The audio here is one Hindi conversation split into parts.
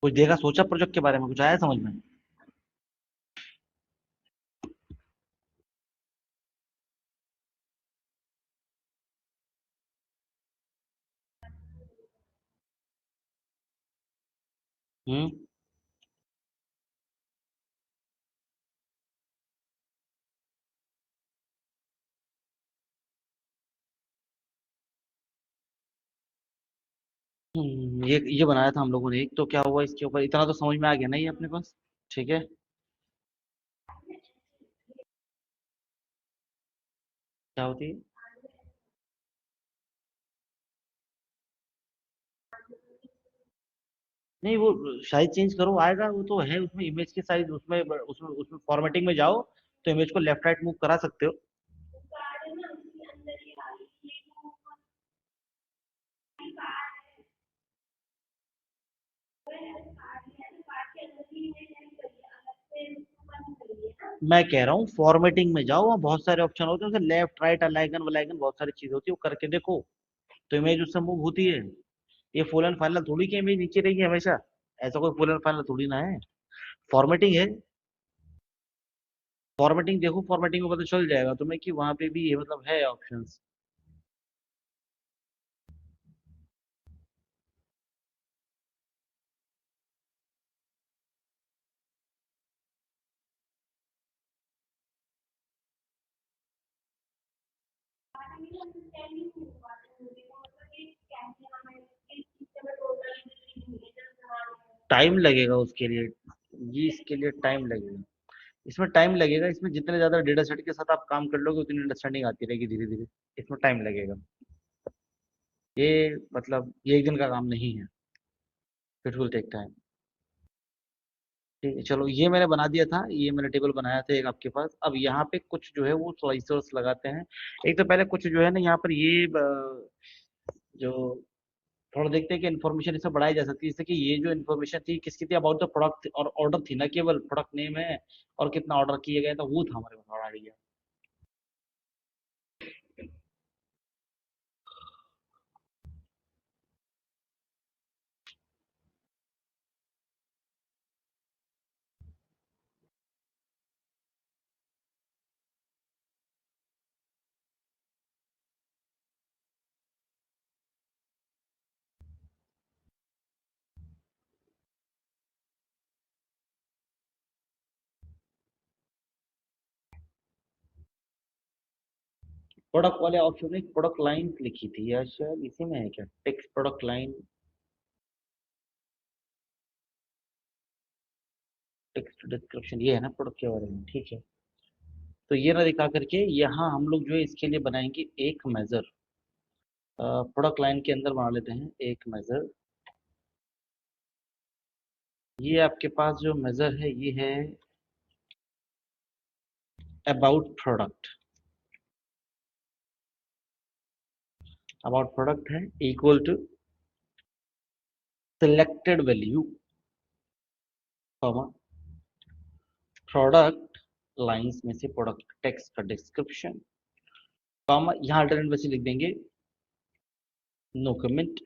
कुछ देखा, सोचा प्रोजेक्ट के बारे में, कुछ आया समझ में? हम्म। ये बनाया था हम लोगों ने एक, तो क्या हुआ इसके ऊपर, इतना तो समझ में आ गया ना ये अपने पास। ठीक है। क्या होती है? नहीं, वो साइज चेंज करो, आएगा, वो तो है उसमें इमेज के साइज, उसमें उसमें उसमें फॉर्मेटिंग में जाओ, तो इमेज को लेफ्ट राइट मूव करा सकते हो। मैं कह रहा हूँ फॉर्मेटिंग में जाओ, वहाँ बहुत सारे ऑप्शन होते हैं, लेफ्ट राइट अलाइगन वलाइगन बहुत सारी चीज होती है, वो करके देखो, तो इमेज उससे मूव होती है। ये फुल एंड फाइनल थोड़ी कि इमेज नीचे रहेगी हमेशा, ऐसा कोई फुल एंड फाइनल थोड़ी ना है। फॉर्मेटिंग है। फॉर्मेटिंग देखो, फॉर्मेटिंग में पता चल जाएगा तुम्हें कि वहां पे भी ये मतलब है ऑप्शंस। टाइम लगेगा उसके लिए, ये इसके लिए टाइम लगेगा। इसमें टाइम लगेगा, इसमें जितने ज्यादा डेटा सेट के साथ आप काम कर लोगे उतनी अंडरस्टैंडिंग आती रहेगी धीरे धीरे। इसमें टाइम लगेगा। ये मतलब ये एक दिन का काम नहीं है। It will take time. ठीक है, चलो ये मैंने बना दिया था, ये मैंने टेबल बनाया था एक आपके पास। अब यहाँ पे कुछ जो है वो स्लाइसर्स लगाते हैं। एक तो पहले कुछ जो है ना यहाँ पर ये जो थोड़ा देखते हैं कि इन्फॉर्मेशन इसमें बढ़ाई जा सकती है, जैसे कि ये जो इन्फॉर्मेशन थी किसकी थी, अबाउट द प्रोडक्ट और ऑर्डर थी ना, केवल प्रोडक्ट नेम है और कितना ऑर्डर किया गया था, वो था हमारे पास बड़ा आइडिया। प्रोडक्ट वाले ऑप्शन में प्रोडक्ट लाइन लिखी थी, या शायद इसी में है क्या, text product line, text description, ये है ना प्रोडक्ट के बारे में, ठीक है। तो ये ना दिखा करके यहाँ हम लोग जो है इसके लिए बनाएंगे एक मेजर, प्रोडक्ट लाइन के अंदर बना लेते हैं एक मेजर। ये आपके पास जो मेजर है ये है अबाउट प्रोडक्ट। अबाउट प्रोडक्ट है equal to selected value, comma, product lines में से प्रोडक्ट टेक्स्ट का डिस्क्रिप्शन, कॉमा, यहाँ अल्टरनेट वैसे लिख देंगे no comment,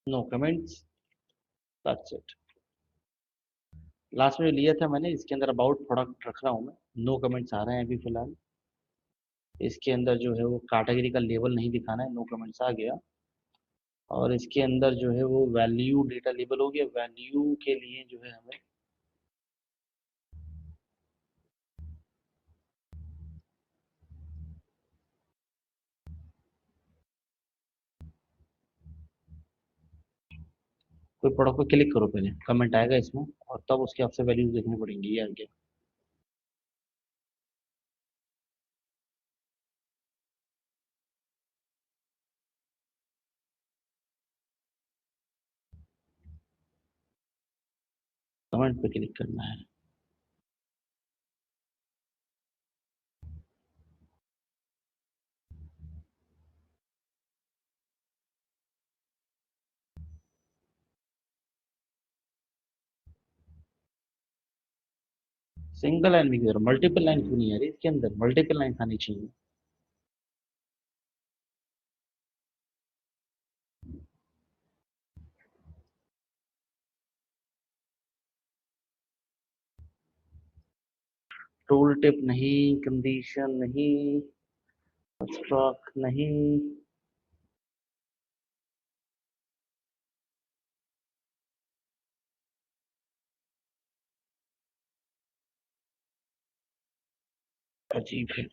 no comments, that's it. Last में जो लिया था मैंने इसके अंदर अबाउट प्रोडक्ट रख रहा हूँ मैं, नो कमेंट्स आ रहे हैं अभी फिलहाल। इसके अंदर जो है वो कैटेगरी का लेबल नहीं दिखाना है, नो कमेंट्स आ गया। और इसके अंदर जो है वो वैल्यू डेटा लेबल हो गया, वैल्यू के लिए जो है हमें कोई प्रोडक्ट को क्लिक करो, पहले कमेंट आएगा इसमें और तब उसके आपसे वैल्यूज देखनी पड़ेंगी, ये आ गया। कमेंट पे क्लिक करना है। सिंगल लाइन में क्यों, मल्टीपल लाइन क्यों नहीं आ रही इसके अंदर, मल्टीपल लाइन आनी चाहिए। टूल टिप नहीं, कंडीशन नहीं, स्टॉक नहीं। अजीब है।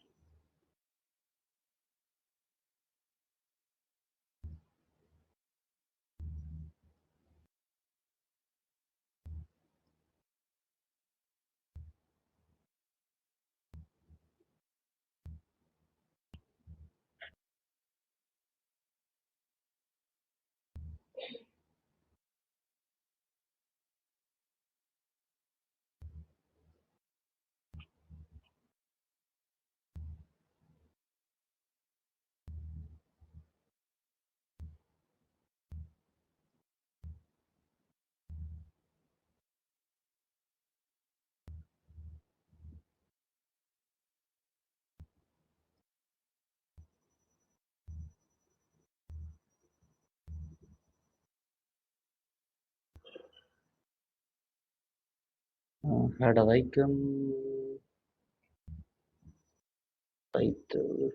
Header icon, title,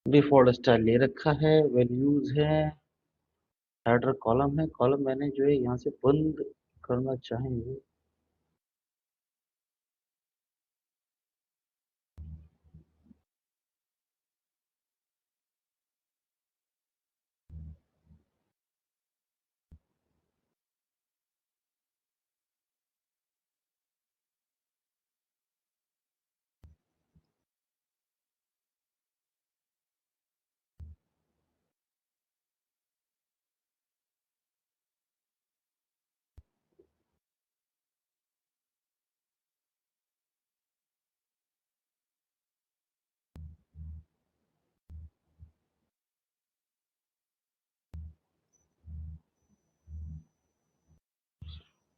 default style ले रखा है, वैल्यूज है, हेडर कॉलम है। कॉलम मैंने जो है यहाँ से बंद करना चाहेंगे।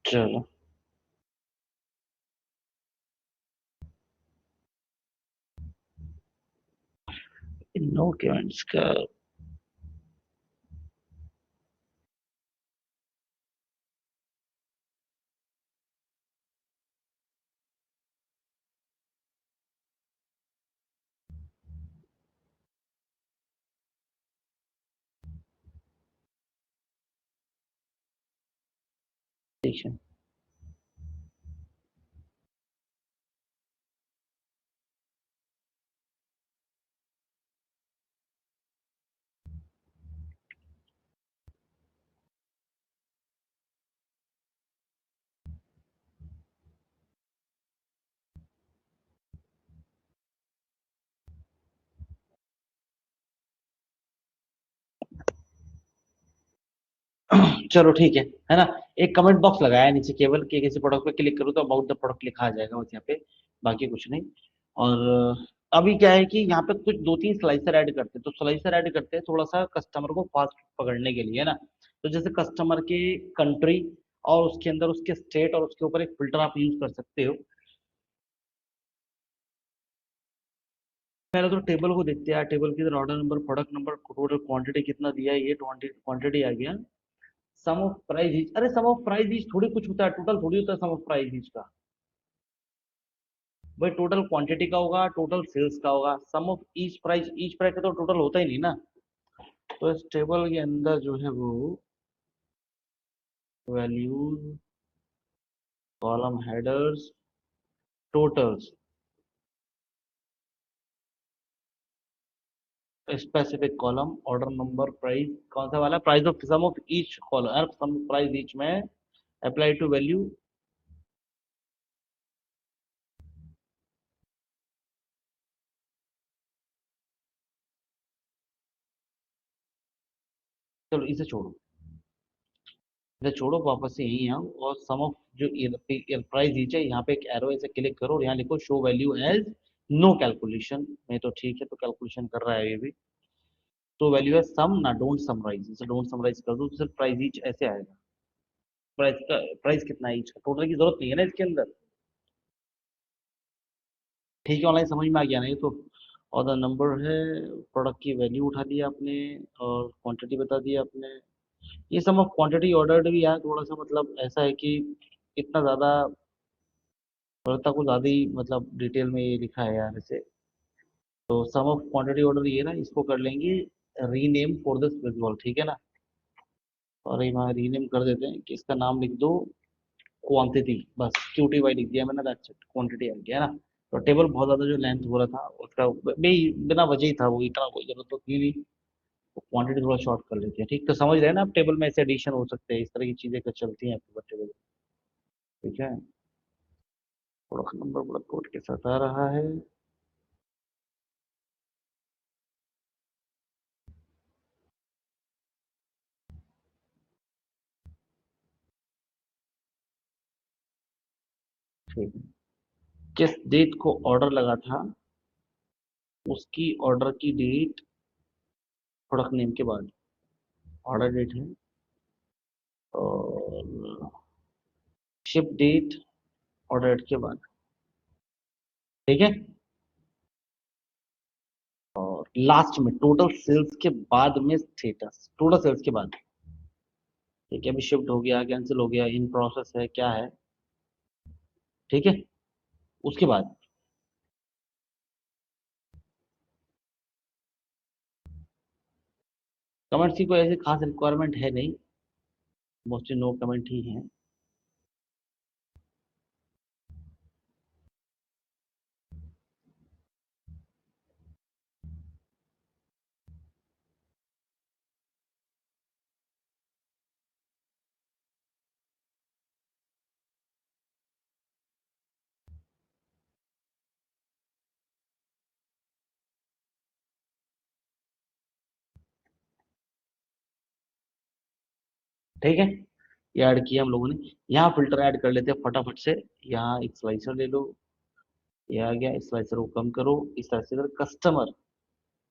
चलो, नो कमेंट्स का ठीक है। चलो ठीक है ना। एक कमेंट बॉक्स लगाया है नीचे, केवल कि किसी प्रोडक्ट पे क्लिक करो तो अबाउट द प्रोडक्ट लिखा आ जाएगा बस यहाँ पे, बाकी कुछ नहीं। और अभी क्या है कि यहाँ पे कुछ दो तीन स्लाइसर ऐड करते हैं, तो स्लाइसर ऐड करते हैं थोड़ा सा कस्टमर को फास्ट पकड़ने के लिए, है ना। तो जैसे कस्टमर के कंट्री और उसके अंदर उसके स्टेट और उसके ऊपर एक फिल्टर आप यूज कर सकते हो। पहले तो टेबल को देखते हैं, टेबल के अंदर order number, product number, total quantity कितना दिया है, ये क्वांटिटी आ गया। सम ऑफ प्राइस ईच, अरे सम ऑफ प्राइस ईच थोड़ी कुछ होता है, टोटल थोड़ी होता है सम ऑफ प्राइस ईच का। भाई टोटल क्वांटिटी का होगा, टोटल सेल्स का होगा, सम ऑफ ईच प्राइस का तो टोटल होता ही नहीं ना। तो इस टेबल के अंदर जो है वो values, column headers, totals, specific column, order number, price, कौन सा वाला price of sum of each column, sum price each में अप्लाई टू वैल्यू। चलो इसे छोड़ो, इसे छोड़ो, वापस से यही आओ और सम ऑफ जो प्राइस ईच है यहाँ पे एक एरो ऐसे क्लिक करो और यहाँ लिखो show value as no calculation में, तो ठीक है, तो कैलकुलेशन कर रहा है ये भी। तो वैल्यू है सम ना, डोंट समराइज, इसे डोंट समराइज कर दो तो सिर्फ प्राइस ईच ऐसे आएगा। प्राइस कितना है इसका, टोटल की जरूरत नहीं है ना इसके अंदर। ठीक है, ऑनलाइन समझ में आ गया ना ये तो। और द नंबर है, प्रोडक्ट की वैल्यू उठा दिया आपने, और क्वांटिटी बता दिया आपने। ये सम ऑफ क्वांटिटी ऑर्डर्ड भी यार थोड़ा सा मतलब ऐसा है कि इतना ज़्यादा भरता को ज़्यादा ही मतलब डिटेल में ये लिखा है यार इसे। तो सम ऑफ क्वांटिटी ऑर्डर ये ना, इसको कर लेंगे रीनेम फॉर दिस विजुअल, ठीक है ना। और यहाँ रीनेम कर देते हैं कि इसका नाम लिख दो क्वांटिटी, बस क्यूटी वाई लिख दिया मैंने, दैट्स इट, क्वांटिटी आ गया ना। तो टेबल बहुत ज़्यादा जो लेंथ हो रहा था उसका बिना वजह ही था वो, इतना कोई जरूरत तो थी नहीं। तो क्वांटिटी थोड़ा शॉर्ट कर लेते हैं, ठीक। तो समझ रहे हैं ना आप, टेबल में ऐसे एडिशन हो सकते हैं, इस तरह की चीज़ें कर चलती हैं आपके टेबल। ठीक है, प्रोडक्ट नंबर बड़ा कोड के साथ आ रहा है। ठीक है, किस डेट को ऑर्डर लगा था, उसकी ऑर्डर की डेट प्रोडक्ट नेम के बाद ऑर्डर डेट है, और शिप डेट ऑर्डर डेट के बाद। ठीक है, और लास्ट में टोटल सेल्स के बाद में स्टेटस, टोटल सेल्स के बाद। ठीक है, अभी शिफ्ट हो गया, कैंसिल हो गया, इन प्रोसेस है, क्या है। ठीक है, उसके बाद कमेंट्स की कोई ऐसी खास रिक्वायरमेंट है नहीं, मोस्टली नो कमेंट ही है। ठीक है, ये ऐड किया हम लोगों ने। यहाँ फिल्टर ऐड कर लेते हैं फटाफट से। यहाँ एक स्लाइसर ले लो, ये आ गया, स्लाइसर को कम करो, इस तरह से कस्टमर,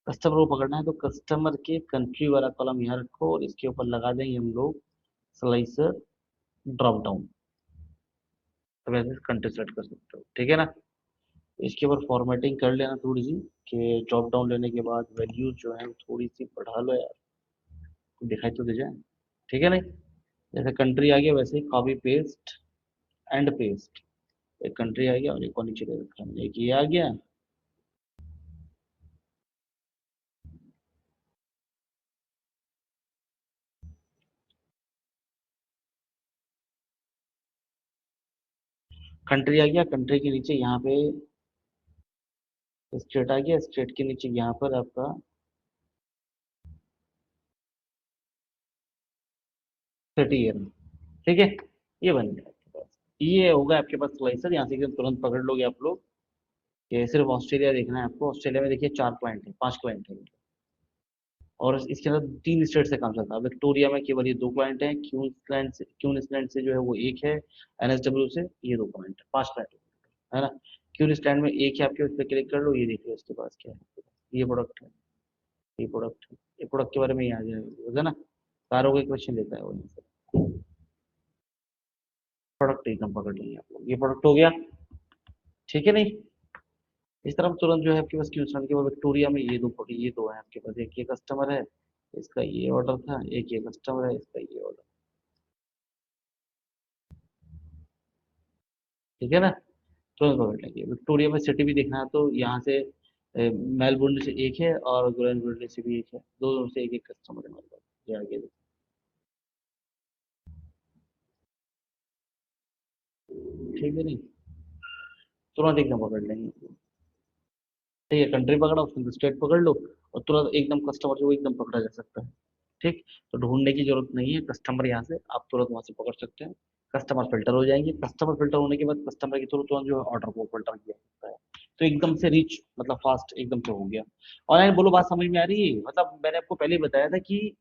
कस्टमर को पकड़ना है तो कस्टमर के कंट्री वाला कॉलम यहाँ रखो, और इसके ऊपर लगा देंगे हम लोग स्लाइसर ड्रॉप डाउन। तो वैसे कंट्री सेलेक्ट कर सकते हो, ठीक है ना। इसके ऊपर फॉर्मेटिंग कर लेना थोड़ी सी, कि ड्रॉप डाउन लेने के बाद वैल्यूज जो है वो थोड़ी सी बढ़ा लो यार, दिखाई तो दे जाए। ठीक है नहीं, जैसे कंट्री आ गया वैसे ही कॉपी पेस्ट एंड पेस्ट। एक कंट्री आ गया और एक और नीचे ले रखा है, एक ये आ गया। कंट्री आ गया, कंट्री के नीचे यहाँ पे स्टेट आ गया, स्टेट के नीचे यहाँ पर आपका सिटी है। ठीक है, ये बन गया आपके पास। ये होगा आपके पास स्लाइसर, यहाँ से एकदम तुरंत पकड़ लोगे आप लोग। ये सिर्फ ऑस्ट्रेलिया देखना है आपको, ऑस्ट्रेलिया में देखिए 4 क्लाइंट है, 5 क्लाइंट है, और इसके अंदर 3 स्टेट से काम चलता है। विक्टोरिया में केवल ये 2 क्लाइंट हैं, क्यूंसलैंड से जो है वो एक है, एनएसडब्ल्यू से ये 2 क्लाइंट है, 5 क्लाइंट है ना। क्यूंसलैंड में एक है आपके, उस पर क्लिक कर लो, ये देखिए उसके पास क्या है, ये प्रोडक्ट है, ये प्रोडक्ट है, ये प्रोडक्ट के बारे में ही आ जाएगा, है ना। सारों के क्वेश्चन लेता है वो यहाँ से। प्रोडक्ट एकदम पकड़ लेंगे आप लोग, ये प्रोडक्ट हो गया। ठीक है नहीं, इस तरफ तुरंत जो है आपके पास क्यूंसलैंड के बाद विक्टोरिया में ये दो है आपके पास, एक ये कस्टमर है, इसका ये ऑर्डर था, एक ये कस्टमर है, इसका ये ऑर्डर। ठीक है ना, तुरंत पकड़ लेंगे। विक्टोरिया में सिटी भी देखना है तो यहाँ से मेलबोर्न से एक है, और ग्लेनबर्न से भी एक है, दोनों से एक एक कस्टमर है हमारे पास। ये आगे देखो। ठीक है नहीं, तुरंत एकदम पकड़ लेंगे। ठीक है, कंट्री पकड़ा, उसके अंदर स्टेट पकड़ लो, और तुरंत एकदम कस्टमर जो एकदम पकड़ा जा सकता है। ठीक, तो ढूंढने की जरूरत नहीं है, कस्टमर यहाँ से आप तुरंत वहां से पकड़ सकते हैं। कस्टमर फिल्टर हो जाएंगे, कस्टमर फिल्टर होने के बाद कस्टमर के थ्रू तुरंत जो है ऑर्डर को फिल्टर किया जाता है। तो एकदम से रीच मतलब फास्ट एकदम से हो गया। ऑनलाइन बोलो, बात समझ में आ रही है। मतलब मैंने आपको पहले ही बताया था कि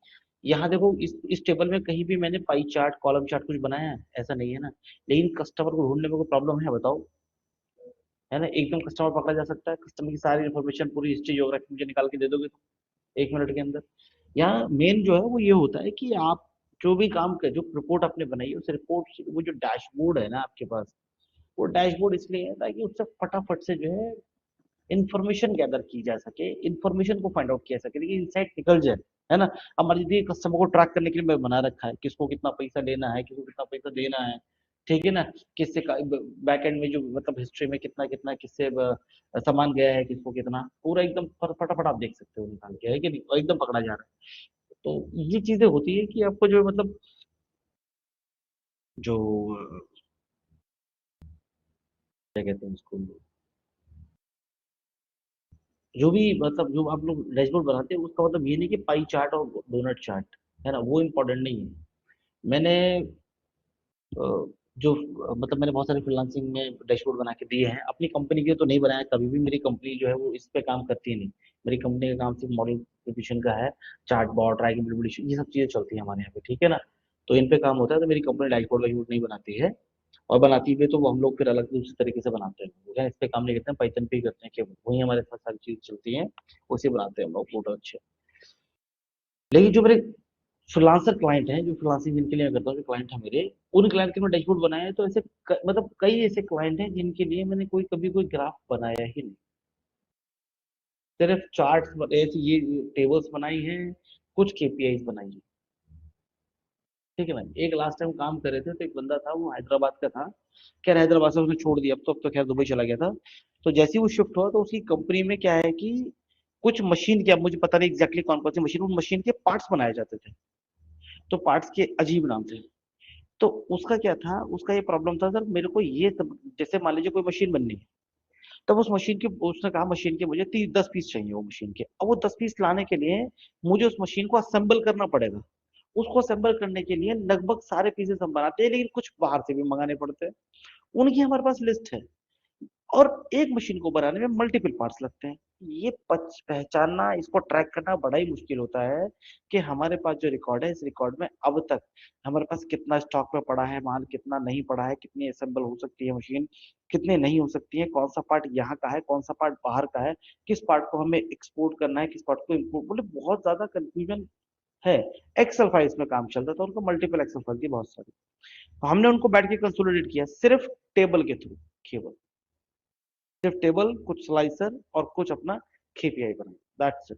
यहाँ देखो, इस टेबल में कहीं भी मैंने पाई चार्ट कॉलम चार्ट कुछ बनाया है ऐसा नहीं है ना। लेकिन कस्टमर को ढूंढने में कोई प्रॉब्लम है बताओ, है ना। एकदम कस्टमर पकड़ा जा सकता है, कस्टमर की सारी इन्फॉर्मेशन पूरी हिस्ट्री ज्योग्राफी मुझे निकाल के दे दोगे तो 1 मिनट के अंदर। यहाँ मेन जो है वो ये होता है कि आप जो भी काम कर, जो रिपोर्ट आपने बनाई है उस रिपोर्ट, वो जो डैशबोर्ड है ना आपके पास, वो डैशबोर्ड इसलिए है ताकि उससे फटाफट से जो है इन्फॉर्मेशन गैदर की जा सके, इन्फॉर्मेशन को फाइंड आउट किया सके, देखिए इनसाइट निकल जाए, है ना। अब मान लीजिए कस्टमर को ट्रैक करने के लिए मैं बना रखा है, किसको कितना पैसा लेना है, किसको कितना पैसा देना है, ठीक है ना। किससे बैक एंड में जो मतलब हिस्ट्री में कितना कितना किससे सामान गया है, किसको कितना, पूरा एकदम फटाफट आप देख सकते हो निकाल के, है कि नहीं, और एकदम पकड़ा जा रहा है। तो ये चीजें होती है कि आपको जो मतलब जो क्या कहते हैं उसको, जो भी मतलब जो आप लोग डैशबोर्ड बनाते हैं उसका मतलब ये नहीं कि पाई चार्ट और डोनट चार्ट, है ना, वो इम्पोर्टेंट नहीं है। मैंने अ, जो मतलब मैंने बहुत सारे फ्रीलांसिंग में डैशबोर्ड बना के दिए हैं, अपनी कंपनी के तो नहीं बनाया कभी भी, मेरी कंपनी जो है वो इस पे काम करती नहीं। मेरी कंपनी का काम सिर्फ मॉडल क्रिएशन का है, चार्ट बॉट, ट्रैकिंग, ये सब चीजें चलती हैं हमारे यहाँ पे, ठीक है ना। तो इन पे काम होता है, तो मेरी कंपनी डैशबोर्ड वैशबोर्ड नहीं बनाती है, और बनाती भी है तो वो हम लोग फिर अलग दूसरे तरीके से बनाते हैं, ठीक है? इस पे काम नहीं करते हैं, पाइथन पे ही करते हैं केवल, वही हमारे पास सारी चीज चलती हैं, उसे बनाते हैं हम लोग फोटो अच्छे। लेकिन जो मेरे फ्रीलांसर क्लाइंट हैं, जो फ्रीलांसिंग जिनके लिए मैं करता हूँ, जो क्लाइंट है मेरे, उन क्लाइंट के मैं डैशबोर्ड बनाए हैं, तो ऐसे मतलब कई ऐसे क्लाइंट हैं जिनके लिए मैंने कभी कोई ग्राफ बनाया ही नहीं, सिर्फ चार्ट्स ऐसे ये टेबल्स बनाई हैं, कुछ केपीआईज बनाई है, ठीक है ना। एक लास्ट टाइम काम कर रहे थे तो एक बंदा था, वो हैदराबाद का था, खैर हैदराबाद से उसने छोड़ दिया, अब तो खैर दुबई चला गया था। तो जैसे ही वो शिफ्ट हुआ तो उसकी कंपनी में क्या है कि कुछ मशीन, क्या मुझे पता नहीं एग्जैक्टली कौन कौन सी मशीन, उन मशीन के पार्ट्स बनाए जाते थे, तो पार्ट्स के अजीब नाम थे। तो उसका क्या था, उसका ये प्रॉब्लम था, सर मेरे को ये सब, जैसे मान लीजिए कोई मशीन बननी है, तब उस मशीन के, उसने कहा मशीन के मुझे 10 पीस चाहिए वो मशीन के, अब वो 10 पीस लाने के लिए मुझे उस मशीन को असेंबल करना पड़ेगा। उसको असेंबल करने के लिए लगभग सारे पीसेस हम बनाते हैं, लेकिन कुछ बाहर से भी मंगाने पड़ते हैं। उनकी हमारे पास लिस्ट है, और एक मशीन को बनाने में मल्टीपल पार्ट्स लगते हैं। ये पहचानना, इसको ट्रैक करना बड़ा ही मुश्किल होता है कि हमारे पास जो रिकॉर्ड है, इस रिकॉर्ड में अब तक हमारे पास कितना स्टॉक में पड़ा है माल, कितना नहीं पड़ा है, कितनी असेंबल हो सकती है मशीन, कितने नहीं हो सकती है, कौन सा पार्ट यहाँ का है, कौन सा पार्ट बाहर का है, किस पार्ट को हमें एक्सपोर्ट करना है, किस पार्ट को इम्पोर्ट, मतलब बहुत ज्यादा कंफ्यूजन है। एक्सेल फाइल्स में काम चलता था उनको, मल्टीपल एक्सेल फाइल थी बहुत सारी। तो हमने उनको बैठ के कंसोलिडेट किया सिर्फ टेबल के थ्रू, केवल सिर्फ टेबल, कुछ स्लाइसर और कुछ अपना केपीआई बनाए, दैट्स इट।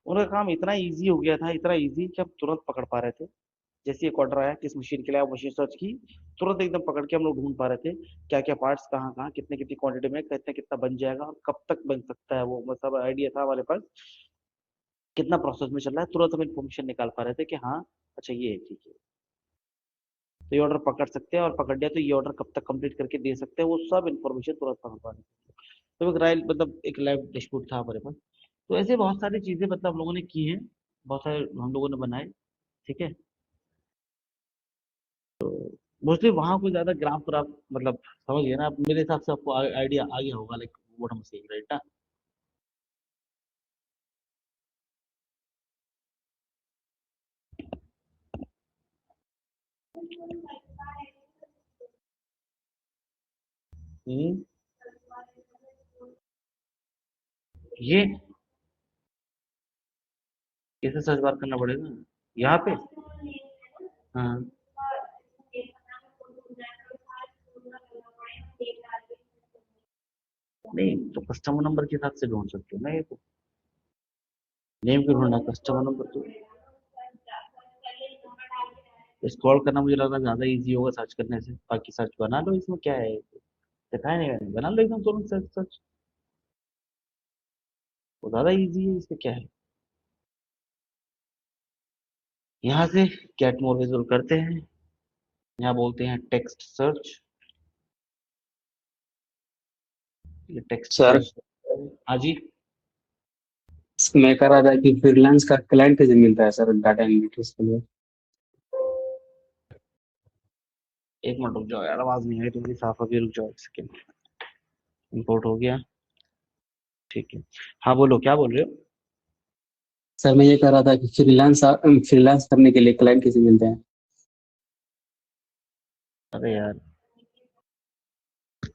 उनका काम इतना इजी हो गया था, इतना इजी कि हम तुरंत पकड़ पा रहे थे। जैसे एक ऑर्डर आया किस मशीन के लिए, मशीन सर्च की, तुरंत एकदम पकड़ के हम लोग ढूंढ पा रहे थे क्या क्या पार्ट्स कहाँ कहाँ, कितने कितनी क्वांटिटी में, कितना कितना बन जाएगा और कब तक बन सकता है, वो मतलब आइडिया था हमारे पास, कितना प्रोसेस में चल रहा है, तुरंत हम इन्फॉर्मेशन निकाल पा रहे थे कि हाँ अच्छा ये है, ठीक है, तो ये ऑर्डर पकड़ सकते हैं, और पकड़ लिया तो ये ऑर्डर कब तक कंप्लीट करके दे सकते हैं, वो सब इन्फॉर्मेशन तुरंत पकड़ पा रहे थे। तो एक राइल मतलब एक लाइव डैशबोर्ड था हमारे पास। तो ऐसे बहुत सारी चीजें मतलब हम लोगों ने की हैं, बहुत सारे हम लोगों ने बनाए, ठीक है। मोस्टली वहाँ कोई ज्यादा ग्राफ ग्राफ मतलब समझ गए ना आप, मेरे हिसाब से आपको आइडिया आ गया होगा, like what I am saying, right ना। हम्म, ये कैसे सर्च बार करना पड़ेगा यहाँ पे? हाँ, नहीं तो कस्टमर नंबर के हिसाब से ढूंढ सकते हो ना ये तो, नेम क्यों ढूंढना, कस्टमर नंबर तो स्क्रॉल करना मुझे लग रहा है ज्यादा इजी होगा सर्च करने से, बाकी सर्च बना लो, इसमें क्या है, दिखाया नहीं मैंने, बना लो एकदम तुरंत सर्च सर्च, वो ज्यादा इजी है, इसमें क्या है। यहाँ से गेट मोर विजुअल करते हैं, यहाँ बोलते हैं टेक्स्ट सर्च, ये टेक्स्ट सर, सर्च। हाँ जी। मैं कह रहा था कि फ्रीलांस का क्लाइंट कैसे मिलता है सर डाटा एनालिटिक्स के लिए। एक मिनट रुक जाओ यार, आवाज नहीं आई तुम्हारी साफ, अभी रुक जाओ एक सेकंड। इंपोर्ट हो गया, ठीक है। हाँ बोलो, क्या बोल रहे हो? सर मैं ये कह रहा था कि फ्रीलांस करने के लिए क्लाइंट कैसे मिलते हैं। अरे यार,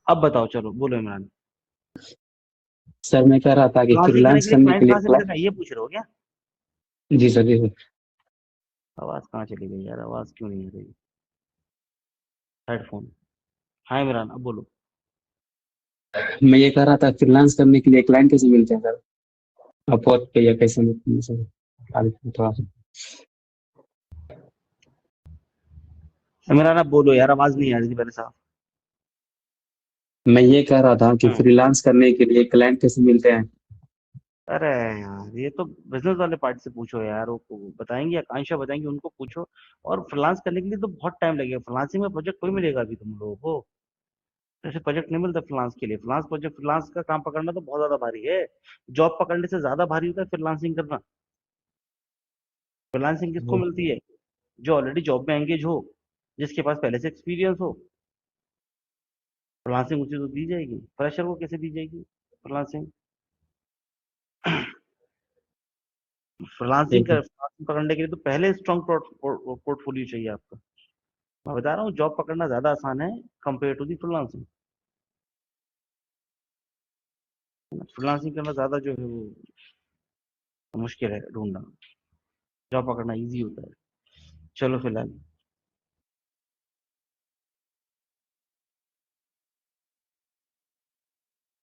अब बताओ, चलो बोलो इमरान। सर मैं कह रहा था कि फ्रीलांसिंग करने फ्रीलांस के लिए करने के क्लाइंट लिए कहाँ से मिलेगा, ये पूछ रहे हो क्या? जी सर, जी सर। आवाज कहाँ चली गई यार, आवाज क्यों नहीं आ रही? हेडफोन। हाँ इमरान, अब बोलो। मैं ये कह रहा था फ्रीलांस करने के लिए क्लाइंट कैसे मिलते हैं सर? अपवर्क पे या कैसे मिलते हैं सर? थोड़ा सा। इमरान आप बोलो यार, आवाज नहीं आ रही थी पहले साहब। मैं ये कह रहा था कि हाँ। फ्रीलांस करने के लिए क्लाइंट कैसे मिलते हैं? अरे यार, ये तो बिजनेस वाले पार्टी से पूछो यार, वो बताएंगे, आकांक्षा बताएंगे, उनको पूछो। और फ्रीलांस करने के लिए तो बहुत टाइम लगेगा, फ्रीलांसिंग में प्रोजेक्ट कोई मिलेगा अभी तुम लोगों को? ऐसे प्रोजेक्ट नहीं मिलता फ्रीलांस के लिए, फ्रीलांस प्रोजेक्ट, फ्रीलांस का काम पकड़ना तो बहुत ज्यादा भारी है। जॉब पकड़ने से ज्यादा भारी होता है फ्रीलांसिंग करना। फ्रीलांसिंग किसको वो मिलती है? जो ऑलरेडी जॉब में एंगेज हो, जिसके पास पहले से एक्सपीरियंस हो। फ्रीलांसिंग उसे तो दी जाएगी, फ्रेशर को कैसे दी जाएगी फ्रीलांसिंग? फ्रीलांसिंग ठीक है। कर, फ्रीलांसिंग पकड़ने के लिए तो पहले स्ट्रॉन्ग पोर्टफोलियो चाहिए आपका। मैं बता रहा हूँ, जॉब पकड़ना ज्यादा आसान है compare to the freelancing. Freelancing करना ज्यादा जो है वो मुश्किल है ढूंढना। जॉब पकड़ना इजी होता है। चलो फिलहाल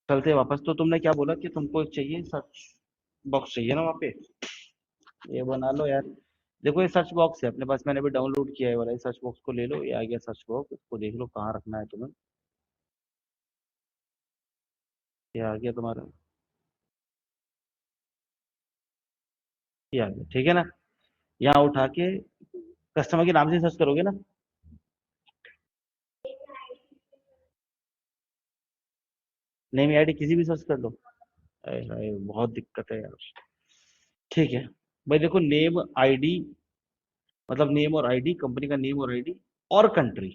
चलते हैं वापस। तो तुमने क्या बोला कि तुमको एक चाहिए सर्च बॉक्स चाहिए ना वहाँ पे? ये बना लो यार। देखो ये सर्च बॉक्स है अपने पास, मैंने भी डाउनलोड किया है वाला, ये सर्च बॉक्स को ले लो, ये आ गया सर्च बॉक्स, इसको देख लो कहाँ रखना है तुम्हें। ये आ गया तुम्हारा, ये आ गया, ठीक है ना? यहाँ उठा के कस्टमर के नाम से सर्च करोगे ना? नेम आईडी किसी भी सर्च कर लो। अरे हाय, बहुत दिक्कत है यार। ठीक है भाई, देखो नेम आईडी, मतलब नेम और आईडी, कंपनी का नेम और आईडी और कंट्री।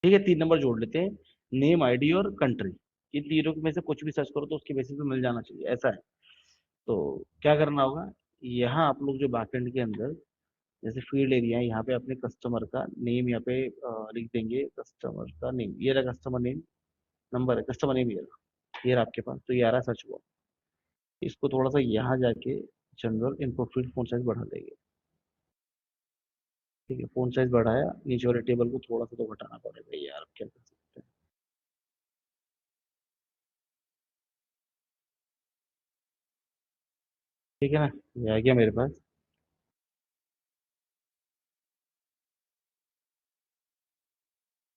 ठीक है, 3 नंबर जोड़ लेते हैं, नेम आईडी और कंट्री। इन तीनों में से कुछ भी सर्च करो तो उसके बेसिस पे मिल जाना चाहिए, ऐसा है। तो क्या करना होगा, यहाँ आप लोग जो बैकएंड के अंदर जैसे फील्ड एरिया है, यहाँ पे अपने कस्टमर का नेम यहाँ पे लिख देंगे, कस्टमर का नेम, ये रहा कस्टमर नेम, नंबर है कस्टमर नेम, ये रहा आपके पास, तो ये आ रहा है सर्च बॉक्स। इसको थोड़ा सा यहाँ जाके general input field phone size बढ़ा देंगे। ठीक है, फोन साइज बढ़ाया, नीचे वाले टेबल को थोड़ा सा तो घटाना पड़ेगा यार, अब क्या कर सकते हैं। ठीक है ना, ये आ गया मेरे पास।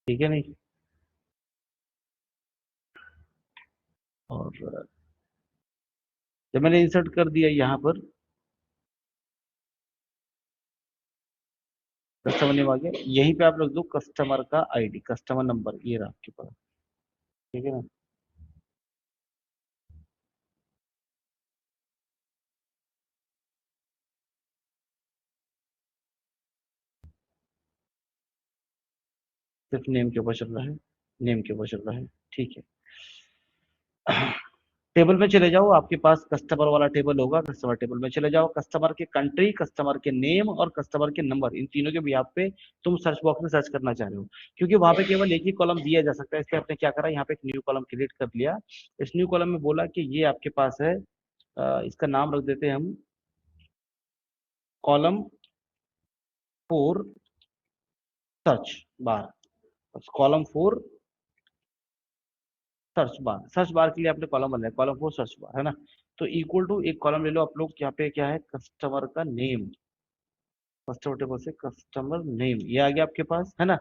ठीक है नहीं? और जब मैंने इंसर्ट कर दिया यहाँ पर, कस्टमर नेम आ गया, यहीं पे आप रख दो कस्टमर का आईडी, कस्टमर नंबर, ये रहा आपके पास। ठीक है ना? सिर्फ नेम के ऊपर चल रहा है, नेम के ऊपर चल रहा है। ठीक है, टेबल में चले जाओ, आपके पास कस्टमर वाला टेबल होगा, कस्टमर टेबल में चले जाओ, कस्टमर के कंट्री, कस्टमर के नेम और कस्टमर के नंबर, इन तीनों के बिहाफ पे तुम सर्च बॉक्स में सर्च करना चाह रहे हो। क्योंकि वहां पे केवल एक ही कॉलम दिया जा सकता है, इसलिए आपने क्या करा, यहाँ पे एक न्यू कॉलम क्रिएट कर लिया। इस न्यू कॉलम में बोला कि ये आपके पास है, इसका नाम रख देते हैं हम, column four search bar. Column four search bar, search bar के लिए आपने कॉलम बनाया, कॉलम फोर सर्च बार, है ना? तो इक्वल टू एक कॉलम ले लो आप लोग, यहाँ पे क्या है, कस्टमर का नेम, कस्टमर टेबल से कस्टमर नेम, ये आ गया आपके पास, है ना?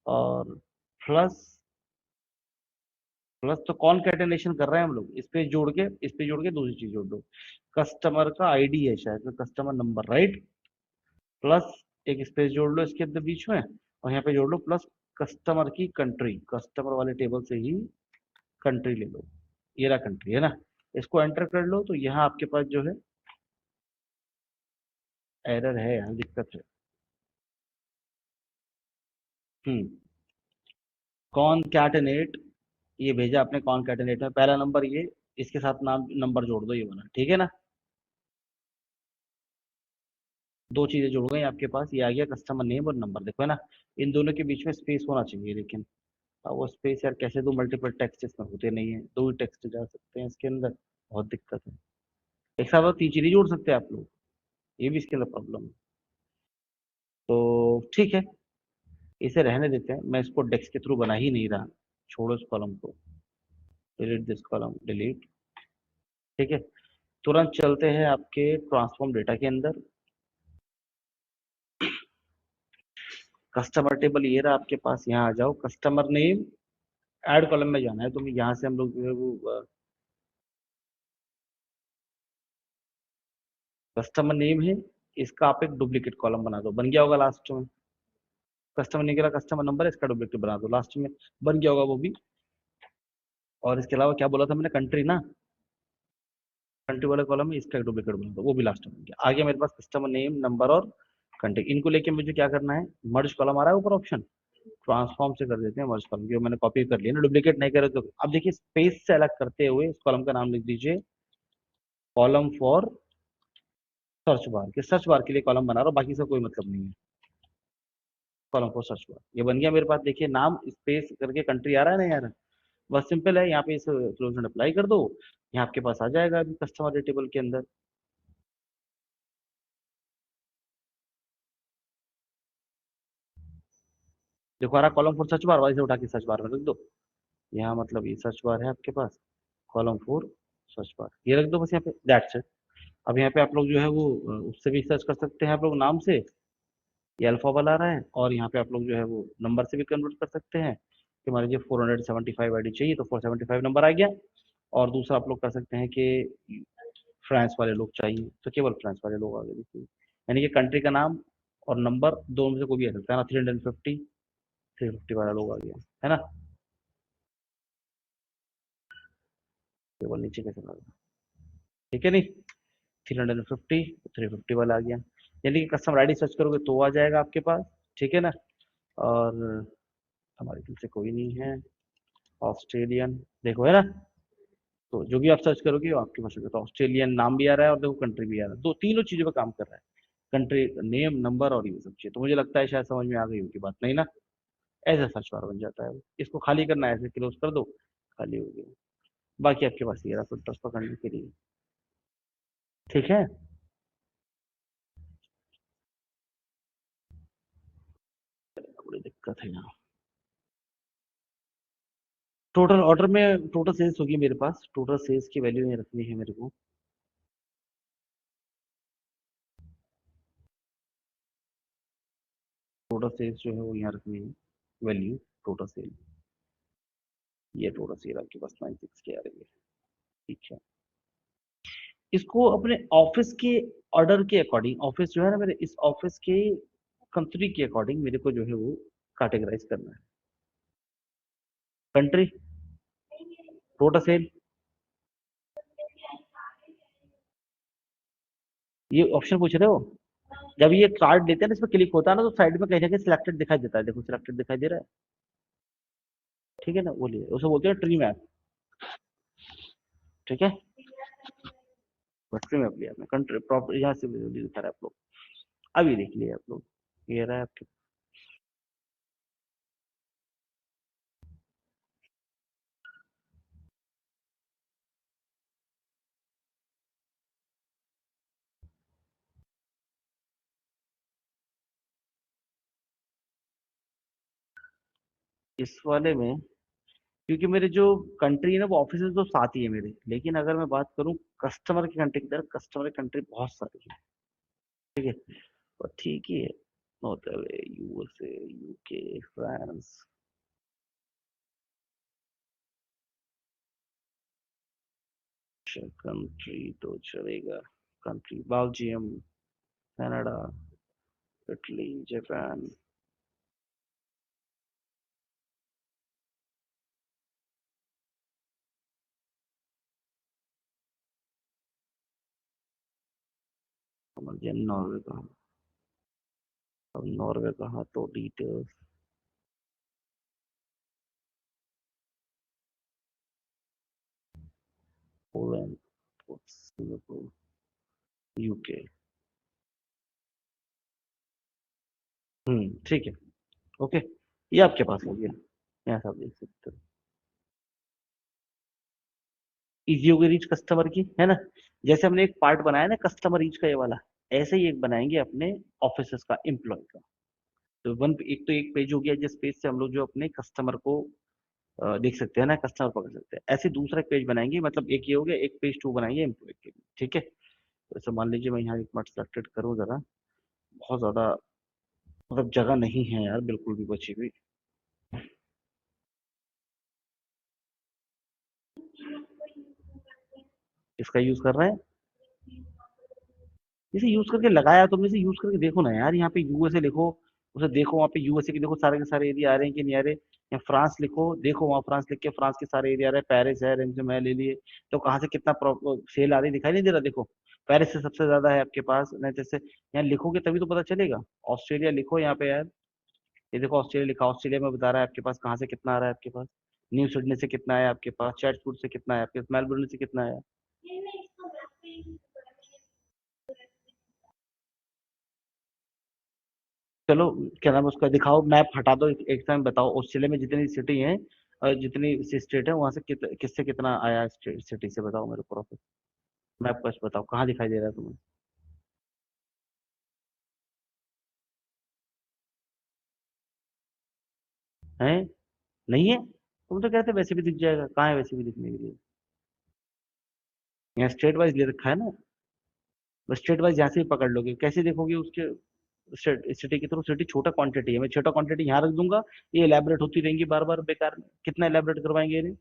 और प्लस, प्लस तो कॉन्कैटिनेशन कर रहे हैं हम लोग, इस पे जोड़ के, इस पे जोड़ के दूसरी चीज जोड़ दो, कस्टमर का आईडी है शायद, तो कस्टमर नंबर, राइट? प्लस एक स्पेस जोड़ लो इसके अंदर बीच में, और यहाँ पे जोड़ लो प्लस कस्टमर की कंट्री, कस्टमर वाले टेबल से ही कंट्री ले लो, ये रहा कंट्री, है ना? इसको एंटर कर लो, तो यहाँ आपके पास जो है एरर है, यहाँ दिक्कत है। हम्म, कॉनकैटिनेट, ये भेजा आपने कॉनकैटिनेट में, पहला नंबर ये, इसके साथ नाम नंबर जोड़ दो ये वाला, ठीक है ना? दो चीजें जुड़ गई आपके पास, ये आ गया कस्टमर नेम और नंबर, देखो है ना? इन दोनों के बीच में स्पेस होना चाहिए, लेकिन अब वो स्पेस यार कैसे, दो मल्टीपल टेक्स्ट इसमें होते नहीं है, दो ही टेक्स्ट जा सकते हैं इसके अंदर, बहुत दिक्कत है। एक साथ और तीन चीजें जोड़ सकते हैं आप लोग, ये भी इसके अंदर प्रॉब्लम है। तो ठीक है, इसे रहने देते हैं, मैं इसको डेस्क के थ्रू बना ही नहीं रहा, छोड़ो इस कॉलम को, डिलीट दिस कॉलम, डिलीट। ठीक है, तुरंत चलते हैं आपके ट्रांसफॉर्म डेटा के अंदर। कस्टमर टेबल ये रहा आपके पास, यहाँ आ जाओ, कस्टमर नेम, ऐड कॉलम में जाना है, तो यहाँ से हम लोग जो है वो कस्टमर नेम है, इसका आप एक डुप्लीकेट कॉलम बना दो, बन गया होगा लास्ट में। कस्टमर नेम के अलावा कस्टमर नंबर है, इसका डुप्लीकेट बना दो लास्ट में, बन गया होगा वो भी। और इसके अलावा क्या बोला था मैंने, कंट्री ना, कंट्री वाले कॉलम में इसका एक डुप्लीकेट बना दो, वो भी लास्ट में बन गया। आगे मेरे पास कस्टमर नेम, नंबर और कंट्री, इनको लेके मुझे क्या करना है, मर्ज कॉलम आ रहा है ऊपर ऑप्शन, ट्रांसफॉर्म से कर देते हैं मर्ज कॉलम, जो मैंने कॉपी कर लिया ना, डुप्लीकेट नहीं करे तो। अब देखिए स्पेस से अलग करते हुए इस कॉलम का नाम लिख दीजिए कॉलम फॉर सर्च बार, के सर्च बार के लिए कॉलम बना रहा हूँ, बाकी से कोई मतलब नहीं है। कॉलम फॉर सर्च बार, ये बन गया मेरे पास। देखिए नाम स्पेस करके कंट्री आ रहा है ना यार, बस सिंपल है, यहाँ पे इस क्लोजन अप्लाई कर दो, यहाँ आपके पास आ जाएगा अभी कस्टमर टेबल के अंदर। देखो आ रहा कॉलम फॉर सर्च बार, वैसे उठा के सर्च बार में रख दो, यहाँ मतलब ये सर्च बार है आपके पास, कॉलम फॉर सर्च बार ये रख दो बस यहाँ पे, दैट्स इट। अब यहाँ पे आप लोग जो है वो उससे भी सर्च कर सकते हैं आप लोग नाम से, ये अल्फा वाला आ रहा है, और यहाँ पे आप लोग जो है वो नंबर से भी कन्वर्ट कर सकते हैं कि मान लीजिए 475 आईडी चाहिए तो 475 नंबर आ गया। और दूसरा आप लोग कर सकते हैं कि फ्रांस वाले लोग चाहिए तो केवल फ्रांस वाले लोग आ गए, देखिए यानी कि कंट्री का नाम और नंबर दोनों में से कोई भी आ सकता है ना, 350, 350 वाला लोग आ गया है ना, केवल नीचे कैसे लगा, ठीक है नहीं, 350, 350 वाला आ गया, यानी कि कस्टमर आईडी सर्च करोगे तो आ जाएगा आपके पास, ठीक है ना। और हमारी तरफ से कोई नहीं है, ऑस्ट्रेलियन देखो है ना, तो जो भी आप सर्च करोगे वो आपके पास होगा, तो ऑस्ट्रेलियन नाम भी आ रहा है और देखो कंट्री भी आ रहा है, दो तीनों चीजों पे काम कर रहा है, कंट्री नेम, नंबर और ये सब चीज़। तो मुझे लगता है शायद समझ में आ गई होगी बात, नहीं ना। ऐसा सर्च बार बन जाता है वो, इसको खाली करना है, ऐसे क्लोज कर दो, खाली हो गया। बाकी आपके पास ये रहा फिल्टर्स पकड़ने के लिए, ठीक है। बड़ी दिक्कत है यहाँ, टोटल ऑर्डर में टोटल सेल्स होगी मेरे पास, टोटल सेल्स की वैल्यू यहाँ रखनी है मेरे को, टोटल सेल्स जो है वो यहाँ रखनी है, वैल्यू टोटल सेल, ये टोटल सेल आपके पास 96 की आ रही है, ठीक है। इसको अपने ऑफिस के ऑर्डर के अकॉर्डिंग, ऑफिस जो है ना मेरे, इस ऑफिस के कंट्री के अकॉर्डिंग मेरे को जो है वो कैटेगराइज करना है। कंट्री, टोटल सेल, ये ऑप्शन पूछ रहे हो, जब ये कार्ड लेते हैं ना, इस पर क्लिक होता है ना, तो साइड में कहीं ना कहीं सिलेक्टेड दिखाई देता है, देखो सिलेक्टेड दिखाई दे रहा है, ठीक है ना, वो लिए उसे बोलते हैं ट्री मैप, ठीक है, बस ट्री मैप लिया आपने, कंट्री प्रॉपर यहाँ से दिखा रहा है आप लोग, अभी देख लिया आप लोग, ये रहा है आपके, इस वाले में, क्योंकि मेरे जो कंट्री है ना वो ऑफिस तो साथ ही है मेरे, लेकिन अगर मैं बात करूं कस्टमर की कंट्री की तरफ, कस्टमर की कंट्री बहुत सारी है, ठीक है, और ठीक ही है, मतलब यूएसए, यूके, फ्रांस, कंट्री तो चलेगा, country Belgium, Canada, Italy, Japan, समझिए नॉर्वे कहाँ, अब नॉर्वे कहाँ तो डिटेल्स, पोलैंड, सिंगापुर, यूके, ठीक है, ओके, ये आपके पास हो गया, यहाँ से आप देख सकते हो, इजी हो गई रीच कस्टमर की, है ना। जैसे हमने एक पार्ट बनाया ना कस्टमर रीच का ये वाला, ऐसे ही एक बनाएंगे अपने ऑफिस का, एम्प्लॉय का, तो एक पेज हो गया जिस पेज से हम लोग जो अपने कस्टमर को देख सकते हैं ना, कस्टमर पकड़ सकते हैं। ऐसे दूसरा पेज बनाएंगे, मतलब एक ये हो गया, एक पेज टू बनाएंगे एम्प्लॉय के लिए, ठीक है। तो ऐसे मान लीजिए मैं यहाँ एक मिनट सेलेक्टेड करूँ जरा, बहुत ज्यादा मतलब जगह नहीं है यार बिल्कुल भी बची हुई। इसका यूज कर रहे हैं, इसे यूज करके लगाया, तुम इसे यूज करके देखो ना यार, यहाँ पे यूएसए लिखो, उसे देखो, वहाँ पे यूएसए के देखो सारे के सारे एरिया आ रहे हैं कि नहीं आ रहे। या फ्रांस लिखो, देखो वहाँ फ्रांस लिख के फ्रांस के सारे एरिया आ रहे हैं, पेरिस है, रेंज मैं ले लिए। तो कहाँ से कितना सेल आ रही दिखाई नहीं दे रहा, देखो पेरिस से सबसे ज्यादा है आपके पास, नहीं जैसे यहाँ लिखोगे तभी तो पता चलेगा। ऑस्ट्रेलिया लिखो यहाँ पे यार, ये देखो ऑस्ट्रेलिया लिखा, ऑस्ट्रेलिया में बता रहा है आपके पास कहाँ से कितना आ रहा है आपके पास। न्यू सिडनी से कितना है आपके पास, चैटफूड से कितना है आपके पास, मेलबोर्न से कितना है। चलो, क्या नाम है उसका, दिखाओ मैप, हटा दो, एक टाइम बताओ ऑस्ट्रेलिया में जितनी सिटी हैं और जितनी स्टेट है वहां से किससे कितना आया, सिटी से बताओ मेरे को प्रॉफिट। मैप बस बताओ कहाँ दिखाई दे रहा है तुम्हें। है, नहीं है, तुम तो कहते वैसे भी दिख जाएगा, कहाँ है वैसे भी दिखने के लिए। यहाँ स्टेट वाइज ले रखा है ना, बस स्टेट वाइज यहाँ से भी पकड़ लोगे, कैसे देखोगे उसके। सिटी की तरफ, सिटी छोटा क्वांटिटी है, मैं छोटा क्वांटिटी यहाँ रख दूंगा, ये एलैबोरेट होती रहेंगी बार बार बेकार में, कितना एलैबोरेट करवाएंगे इन्हें।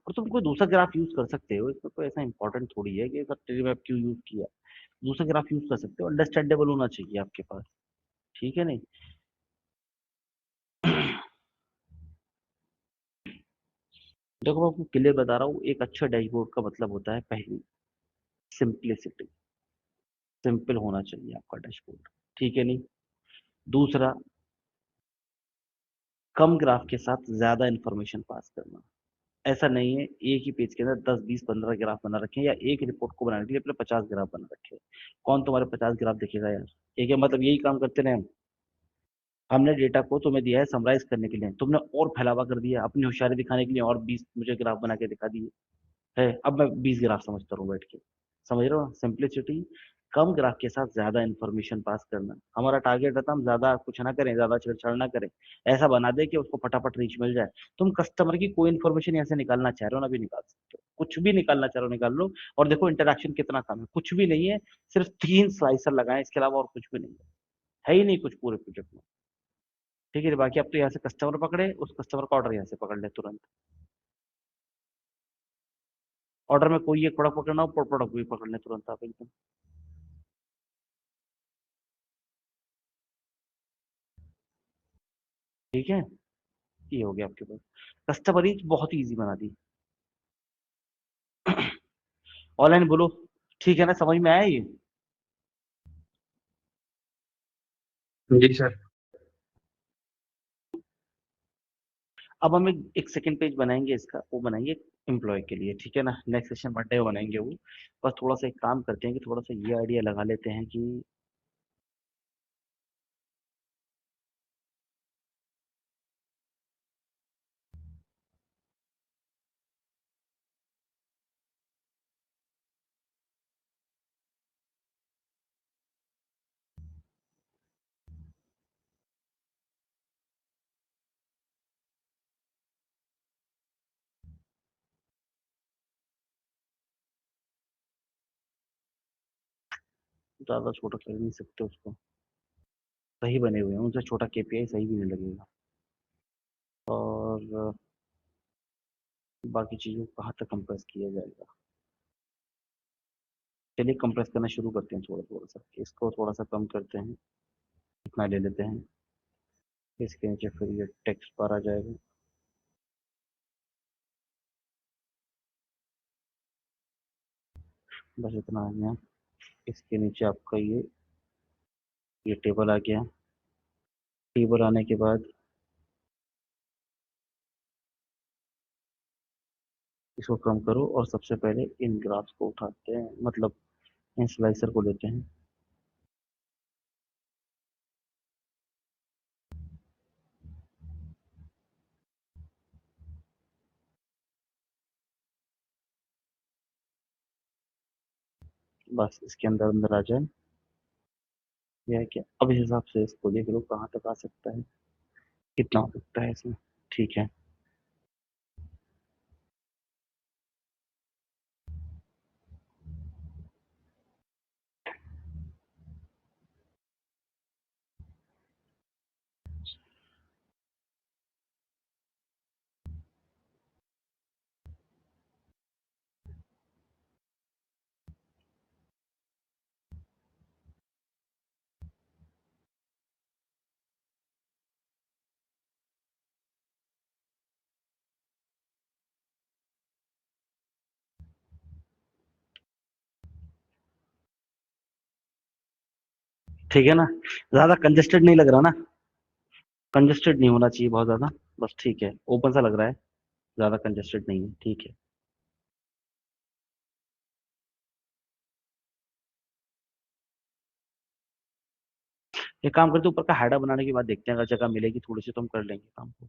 और तुम कोई दूसरा ग्राफ यूज कर सकते हो, इसमें कोई ऐसा इंपॉर्टेंट थोड़ी है कि सर ट्री क्यों यूज किया। दूसरा ग्राफ यूज कर सकते हो, अंडरस्टैंडेबल होना चाहिए आपके पास, ठीक है नहीं। देखो मैं आपको क्लियर बता रहा हूँ, एक अच्छा डैशबोर्ड का मतलब होता है पहली सिंप्लिसिटी, सिंपल होना चाहिए आपका डैशबोर्ड, ठीक है नहीं। दूसरा, कम ग्राफ के साथ ज्यादा इंफॉर्मेशन पास करना। ऐसा नहीं है एक ही पेज के अंदर 10 20 15 ग्राफ बना रखे हैं, या एक रिपोर्ट को बनाने के लिए अपने 50 ग्राफ बना रखे हैं। कौन तुम्हारे 50 ग्राफ देखेगा यार। ठीक है, मतलब यही काम करते रहे हम। हमने डेटा को तुम्हें दिया है समराइज करने के लिए, तुमने और फैलावा कर दिया अपनी होशियारी दिखाने के लिए, और 20 मुझे ग्राफ बना के दिखा दिए है। अब मैं 20 ग्राफ समझता रहूँ बैठ के, समझ रहे हो सिंप्लिसिटी। कम ग्राफ के साथ ज्यादा इंफॉर्मेशन पास करना हमारा टारगेट रहता है, हम ज्यादा कुछ ना करें, ज्यादा छेड़छाड़ ना करें, ऐसा बना दे कि उसको फटाफट रीच मिल जाए। तुम कस्टमर की कोई इन्फॉर्मेशन यहाँ से निकालना चाह रहे हो ना, भी निकाल सकते हो, कुछ भी निकालना चाह रहे हो निकाल लो। और देखो इंटरेक्शन कितना कम है, कुछ भी नहीं है, सिर्फ 3 स्लाइसर लगाए, इसके अलावा और कुछ भी नहीं है ही नहीं कुछ पूरे प्रोजेक्ट में। ठीक है, बाकी अब तो यहाँ से कस्टमर पकड़े, उस कस्टमर का ऑर्डर यहाँ से पकड़ ले तुरंत। ऑर्डर में कोई एक प्रोडक्ट पकड़ना हो, प्रोडक्ट भी पकड़ ले तुरंत आप एकदम। ठीक है, ये हो गया आपके पास, कस्टमर रीच बहुत ही ईजी बना दी। ऑनलाइन बोलो, ठीक है ना, समझ में आया ये। जी सर। अब हम एक सेकंड पेज बनाएंगे इसका, वो बनाएंगे एम्प्लॉय के लिए, ठीक है ना, नेक्स्ट सेशन मंडे को बनाएंगे वो। बस थोड़ा सा एक काम करते हैं कि थोड़ा सा ये आइडिया लगा लेते हैं कि ज्यादा छोटा कर नहीं सकते उसको, सही बने हुए हैं, उनसे छोटा केपीआई सही भी नहीं लगेगा। और बाकी चीजों को कहाँ तक कंप्रेस किया जाएगा। चलिए कंप्रेस करना शुरू करते हैं, थोड़ा थोड़ा सा इसको थोड़ा सा कम करते हैं, इतना ले लेते हैं। इसके नीचे फिर ये टेक्स्ट बार आ जाएगा, बस इतना आ गया। इसके नीचे आपका ये टेबल आ गया। टेबल आने के बाद इसको कम करो, और सबसे पहले इन ग्राफ्स को उठाते हैं, मतलब इन स्लाइसर को लेते हैं। बस इसके अंदर अंदर आ जाए। यह है क्या, अब इस हिसाब से इसको देख लो कहाँ तक आ सकता है, कितना हो सकता है इसमें। ठीक है। ठीक है ना, ज्यादा कंजेस्टेड नहीं लग रहा ना? कंजेस्टेड नहीं होना चाहिए बहुत ज्यादा। बस ठीक है, ओपन सा लग रहा है, ज्यादा कंजेस्टेड नहीं है, ठीक है। एक काम करते हैं, ऊपर का हेडर बनाने के बाद देखते हैं, अगर जगह मिलेगी थोड़ी सी तो हम कर लेंगे काम को।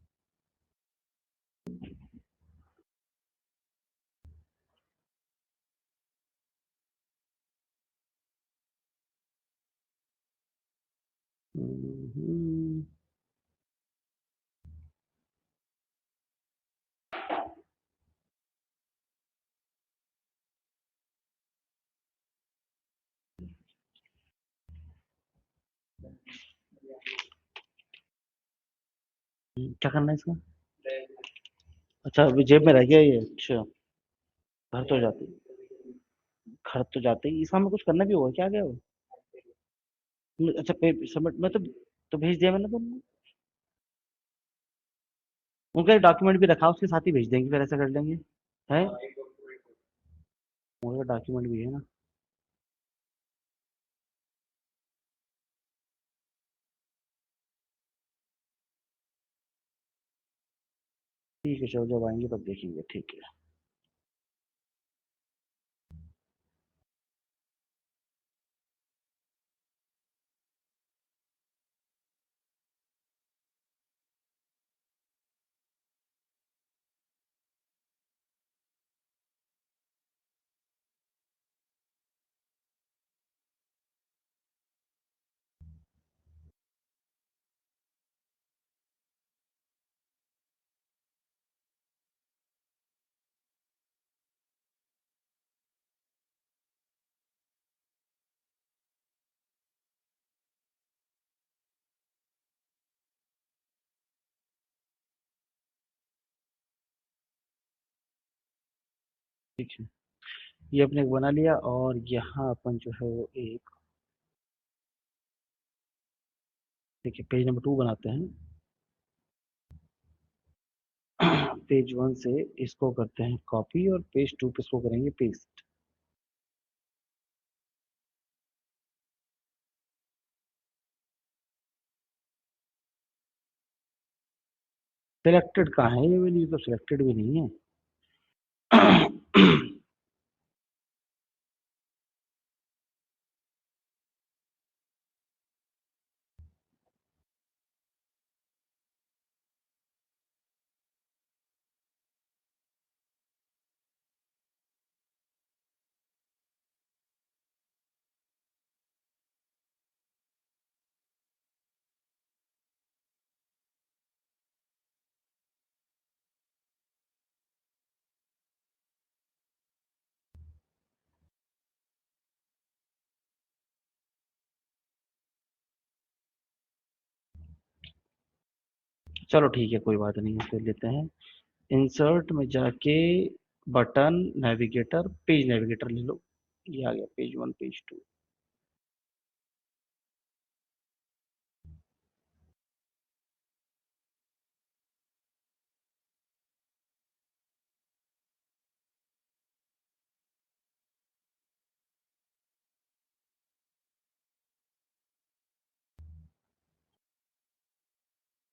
हम्म, क्या करना है इसका? अच्छा, अभी जेब में रह गया ये, अच्छा। घर तो जाते घर तो जाते ही इसका हमें कुछ करना भी होगा क्या, क्या हो? अच्छा, पे सबमिट मैं तो भेज दिया मैंने तुमको। उनका डॉक्यूमेंट भी रखा, उसके साथ ही भेज देंगे, फिर ऐसा कर लेंगे। है, उनका डॉक्यूमेंट भी है ना। ठीक है, चलो जब आएंगे तब देखेंगे, ठीक है। ठीक है, ये अपने को बना लिया, और यहाँ अपन जो है वो एक, देखिए पेज नंबर 2 बनाते हैं। पेज 1 से इसको करते हैं कॉपी, और पेज 2 पे इसको करेंगे पेस्ट। सिलेक्टेड कहाँ है ये वाली, तो सिलेक्टेड भी नहीं है। चलो ठीक है, कोई बात नहीं है, फिर लेते हैं। इंसर्ट में जाके बटन नेविगेटर, पेज नेविगेटर ले लो। ये आ गया, पेज 1 पेज 2।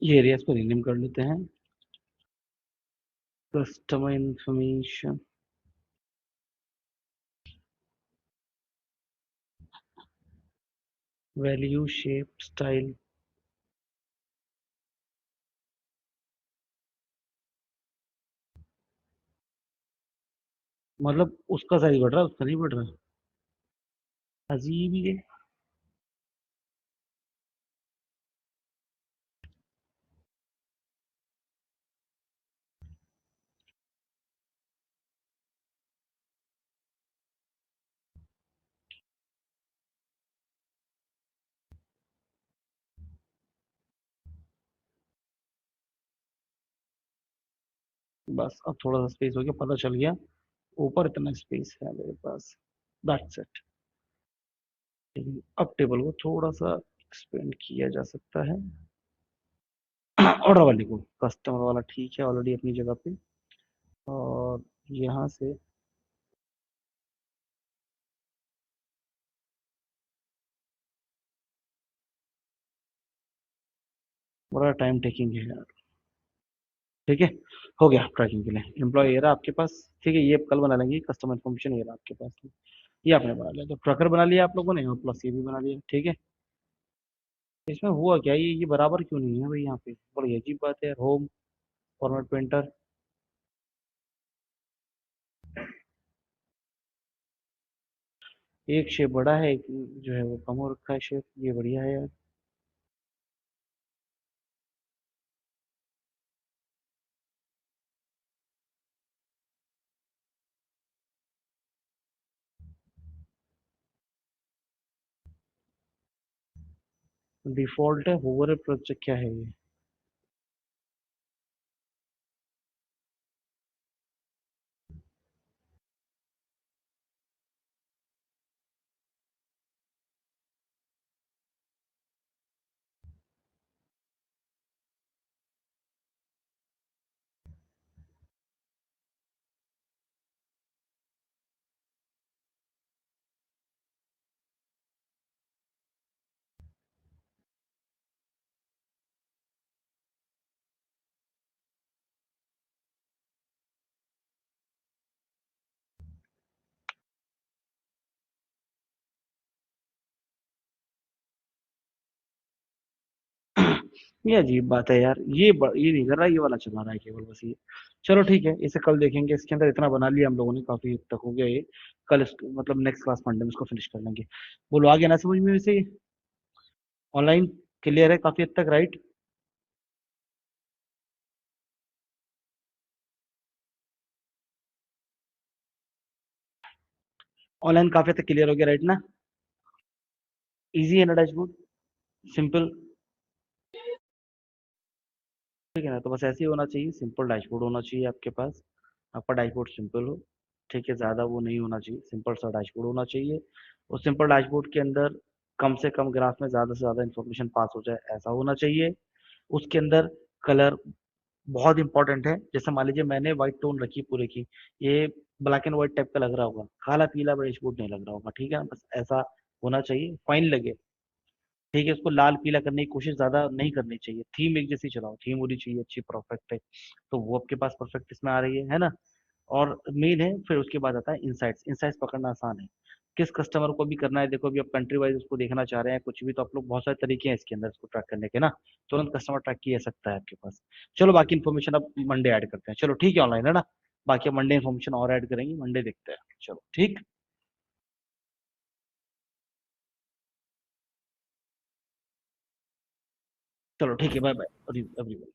ये एरियाज को रीनेम कर लेते हैं। Customer information, value, shape, style. मतलब उसका साइज बढ़ रहा है, उसका नहीं बढ़ रहा। अजीब ही है। बस अब थोड़ा सा स्पेस हो गया, पता चल गया। ऊपर इतना स्पेस है मेरे पास। That's it. अब टेबल को थोड़ा सा एक्सपेंड किया जा सकता है। ऑर्डर वाले को, कस्टमर वाला ठीक है ऑलरेडी अपनी जगह पे। और यहाँ से बड़ा टाइम टेकिंग है यार। ठीक है, हो गया ट्रैकिंग के लिए। एम्प्लॉय ये रहा आपके पास। ठीक है, ये कल बना लेंगे। कस्टमर इन्फॉर्मेशन ये रहा आपके पास। ये आपने बना लिया, तो ट्रकर बना लिया आप लोगों ने, और प्लस ये भी बना लिया। ठीक है, इसमें हुआ क्या, ये बराबर क्यों नहीं है भाई यहाँ पे, बड़ी अजीब बात है यार। होम फॉर्मेट पेंटर, एक शेप बड़ा है, एक जो है वो कम हो रखा है शेप। ये बढ़िया है यार। डिफॉल्ट है, होवर प्रोजेक्ट क्या है ये। ये अजीब बात है यार। ये नहीं कर रहा, ये वाला चला रहा है केवल बस ये। चलो ठीक है, इसे कल देखेंगे। इसके अंदर इतना बना लिया हम लोगों ने, काफी हद तक हो गया ये। कल मतलब नेक्स्ट क्लास मंडे में इसको फिनिश कर लेंगे। बोलो, आ गया ना समझ में वैसे। ऑनलाइन क्लियर है काफी हद तक, राइट। ऑनलाइन काफी हद तक क्लियर हो गया, राइट ना। इजी है ना डैशबोर्ड, सिंपल। ठीक है ना, तो बस ऐसे ही होना चाहिए, सिंपल डैशबोर्ड होना चाहिए आपके पास। आपका डैशबोर्ड सिंपल हो। ठीक है, ज़्यादा वो नहीं होना चाहिए, सिंपल सा डैशबोर्ड होना चाहिए। उस सिंपल डैशबोर्ड के अंदर कम से कम ग्राफ में ज़्यादा से ज़्यादा इन्फॉर्मेशन पास हो जाए, ऐसा होना चाहिए। उसके अंदर कलर बहुत इंपॉर्टेंट है। जैसे मान लीजिए मैंने व्हाइट टोन रखी पूरे की, ये ब्लैक एंड व्हाइट टाइप का लग रहा होगा, काला पीला डैशबोर्ड नहीं लग रहा होगा। ठीक है, बस ऐसा होना चाहिए, फाइन लगे। ठीक है, उसको लाल पीला करने की कोशिश ज्यादा नहीं करनी चाहिए। थीम एक जैसी चलाओ, थीम होनी चाहिए अच्छी, परफेक्ट है। तो वो आपके पास परफेक्ट इसमें आ रही है ना। और मेन है, फिर उसके बाद आता है इनसाइट्स। इनसाइट्स पकड़ना आसान है। किस कस्टमर को भी करना है, देखो अभी आप कंट्री वाइज उसको देखना चाह रहे हैं कुछ भी, तो आप लोग बहुत सारे तरीके हैं इसके अंदर इसको ट्रैक करने के ना। तुरंत कस्टमर ट्रैक किया जा सकता है आपके पास। चलो बाकी इन्फॉर्मेशन अब मंडे ऐड करते हैं। चलो ठीक है, ऑनलाइन है ना। बाकी अब मंडे इन्फॉर्मेशन और ऐड करेंगे, मंडे देखते हैं। चलो ठीक। चलो ठीक है, बाय बाय एवरीवन।